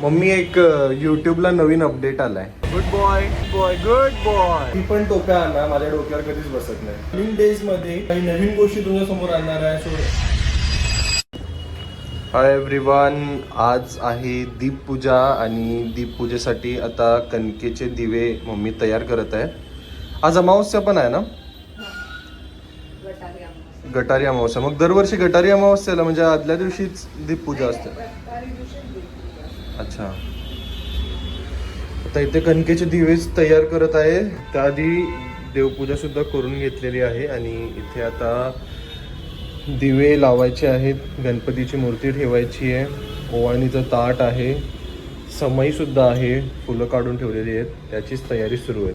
Mummy एक युट्यूबला नवीन update आलाय. Good boy good boy. ती पण टोप्या आणणार, माझ्या डोक्यावर कधीच बसत नाही. नवीन डेज मध्ये काही नवीन गोष्टी तुमच्या समोर आणणार आहे. हाय एव्हरीवन, आज आहे दीपपूजा आणि दीपपूजेसाठी आता कणकेचे दिवे मम्मी तयार करत आहे. आज अमावस्या पण आहे ना, गटारी अमावस्या. मग दरवर्षी गटारी अमावस्याला म्हणजे आदल्या दिवशीच दीपपूजा असते. अच्छा, आता इथे कणकेचे दिवेच तयार करत आहे. त्याआधी देवपूजा सुद्धा करून घेतलेली आहे आणि इथे आता दिवे लावायचे आहेत. गणपतीची मूर्ती ठेवायची आहे. ओवाळणीचं ताट आहे, समई सुद्धा आहे, फुलं काढून ठेवलेली आहेत. त्याचीच तयारी सुरू आहे.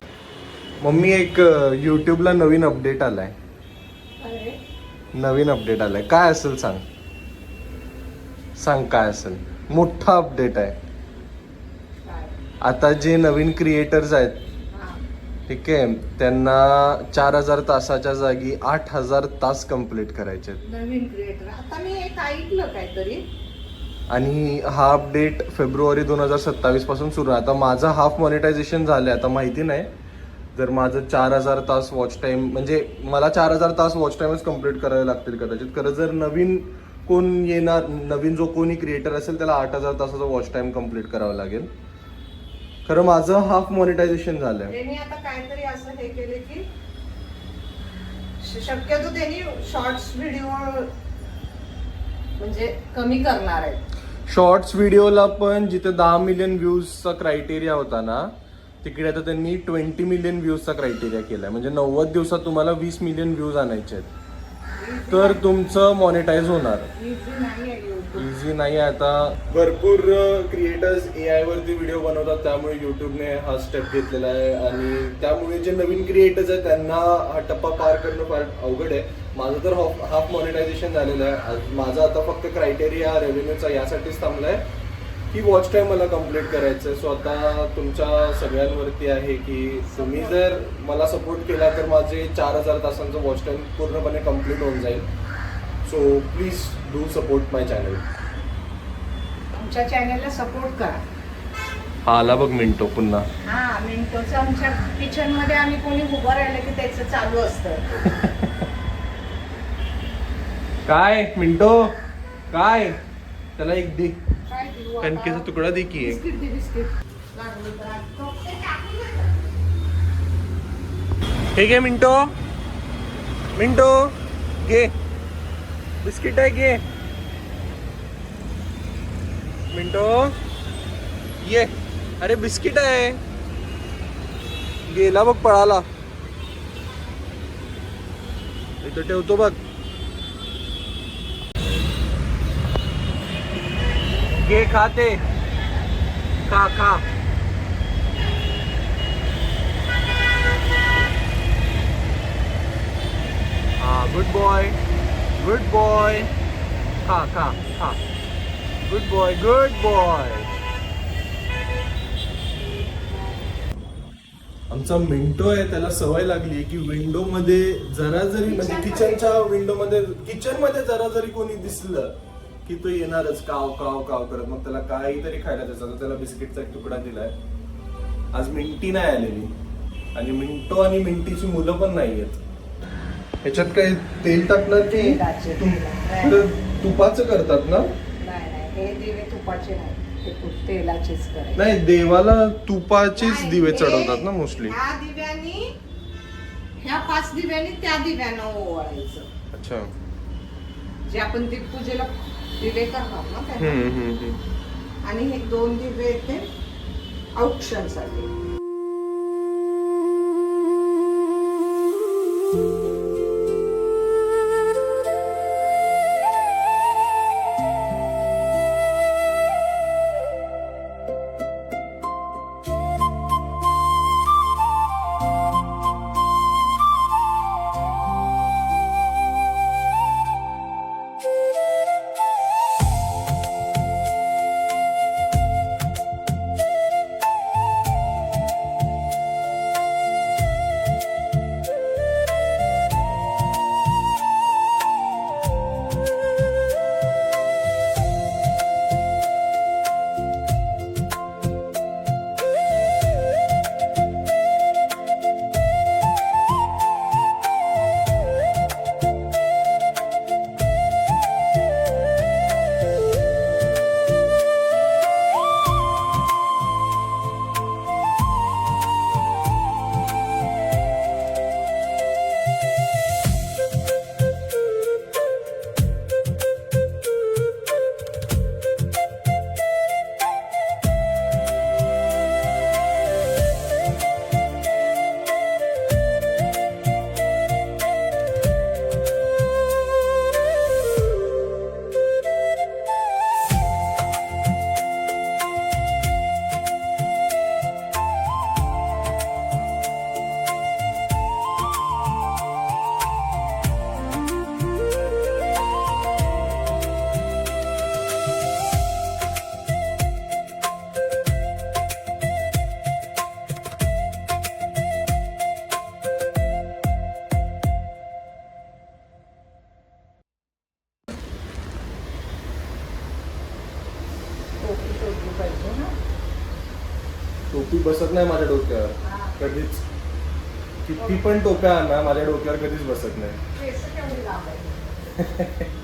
मम्मी एक यूट्यूबला नवीन अपडेट आलाय. नवीन अपडेट आलाय, काय असेल सांग. सांग काय असेल. मोठा अपडेट आहे. आता जे नवीन क्रिएटर्स आहेत, ठीक आहे, त्यांना 4000 तासाच्या जागी 8000 तास कंप्लीट करायचे आहेत. नवीन क्रिएटर आता मी एक ऐकलं काहीतरी. आणि हा अपडेट फेब्रुवारी 2027 पासून सुरू आहे. आता माझं हाफ मॉनिटायझेशन झालंय. आता माहिती नाही जर माझं 4000 तास वॉच टाइम, म्हणजे मला 4000 तास वॉच टाइमच कम्प्लीट करावे लागतील कदाचित. खरं जर नवीन कोण येणार, नवीन जो कोणी क्रिएटर असेल त्याला 8000 तासाचा वॉच टाइम कम्प्लीट करावा लागेल. खरं माझं हाफ मॉनिटायझेशन झालंय. त्यांनी आता काहीतरी असं हे केले की शक्यतो त्यांनी शॉर्ट्स व्हिडिओ म्हणजे कमी करणार आहेत. शॉर्ट्स व्हिडिओला पण जिथे 10 मिलियन व्ह्यूजचा क्रायटेरिया होता ना, तिकडे आता त्यांनी 20 मिलियन व्ह्यूजचा क्रायटेरिया केलाय. म्हणजे 90 दिवसात तुम्हाला 20 मिलियन व्ह्यूज आणायचे आहेत तर तुमचं मॉनिटाईज होणार. इझी नाही आहे. आता भरपूर क्रिएटर्स AI वरती व्हिडिओ बनवतात, त्यामुळे युट्यूबने हा स्टेप घेतलेला आहे. आणि त्यामुळे जे नवीन क्रिएटर्स आहेत त्यांना हा टप्पा पार करणं फार अवघड आहे. माझं तर हाफ मॉनिटायझेशन झालेलं आहे. माझा आता फक्त क्रायटेरिया रेव्हेन्यूचा यासाठीच थांबलाय की वॉच टाइम मला कम्प्लीट करायचं आहे. सो आता तुमच्या सगळ्यांवरती आहे की तुम्ही जर मला सपोर्ट केला तर माझे 4000 तासांचं वॉच टाइम पूर्णपणे कम्प्लीट होऊन जाईल. So please do support my channel. आमच्या चॅनलला सपोर्ट करा. हा आला बघ मिंटो पुन्हा. हा, मिनिटोचं आमच्या किचन मध्ये आम्ही कोणी उभं राहिलं की त्याचं चालू असतं. काय मिंटो, काय त्याला एक दे, काय देऊ आता? कणकेचा तुकडा दे की एक. बिस्किट दे, बिस्किट लागलं तर आता. ठीक आहे मिंटो, मिंटो घे बिस्किट आहे, घे मिंटो ये. अरे बिस्किट आहे. गेला बघ, पळाला. इथं ठेवतो बघ. घे, खाते, खा खा. हा, गुड बॉय गुड बॉय. खा खा खा. Good boy good boy. आमचा मिंटो आहे, त्याला सवय लागली की विंडो मध्ये जरा जरी, म्हणजे किचनच्या विंडो मध्ये, किचन मध्ये जरा जरी कोणी दिसलं की तो येणारच काव काव काव करत. मग त्याला काहीतरी खायला द्यायचं. त्याला बिस्किटचा एक तुकडा दिलाय. आज मिंटी नाही आलेली आणि मिंटो आणि मिंटीची मुलं पण नाही आहेत. ह्याच्यात काही तेल टाकणार की तुपाचं करतात ना? नाही, हे दिवे तुपाचे नाही, ते तेलाचेच करायचे. नाही, देवाला तुपाचेच दिवे चढवतात ना मोस्टली. ह्या दिव्यांनी, ह्या 5 दिव्यांनी त्या दिव्यानं ओवाळायचं. अच्छा, जे आपण दीपपूजेला दिवे करणार ना त्या. आणि हे 2 दिवे ते औक्षण साठी. पाहिजे ना. टोपी बसत नाही माझ्या डोक्यावर कधीच. किती पण टोप्या आणा माझ्या डोक्यावर कधीच बसत नाही. केस केवढी लांब आहे.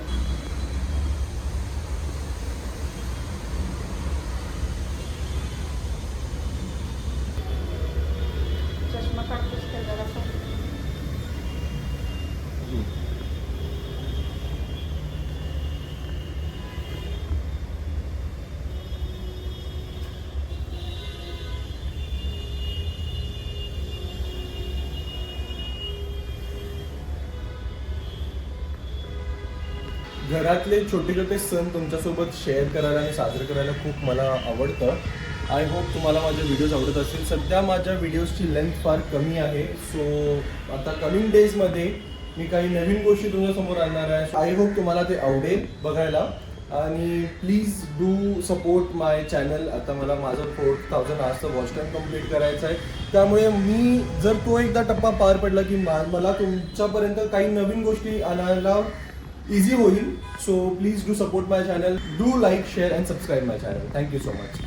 चष्मा काढतोस का जरासा? घरातले छोटे छोटे सण तुमच्यासोबत शेअर करायला आणि साजरे करायला खूप मला आवडतं. आय होप तुम्हाला माझे व्हिडिओज आवडत असतील. सध्या माझ्या व्हिडिओजची लेंथ फार कमी आहे, सो आता कमिंग डेजमध्ये मी काही नवीन गोष्टी तुमच्यासमोर आणणार आहे. आय होप तुम्हाला ते आवडेल बघायला. आणि please do support my channel. आता मला माझं 4000 आजचं वॉच टाईम कम्प्लीट करायचं आहे, त्यामुळे मी जर तो एकदा टप्पा पार पडला की मला तुमच्यापर्यंत काही नवीन गोष्टी आणायला easy होईल. So please do support my channel, do like, share and subscribe my channel. Thank you so much.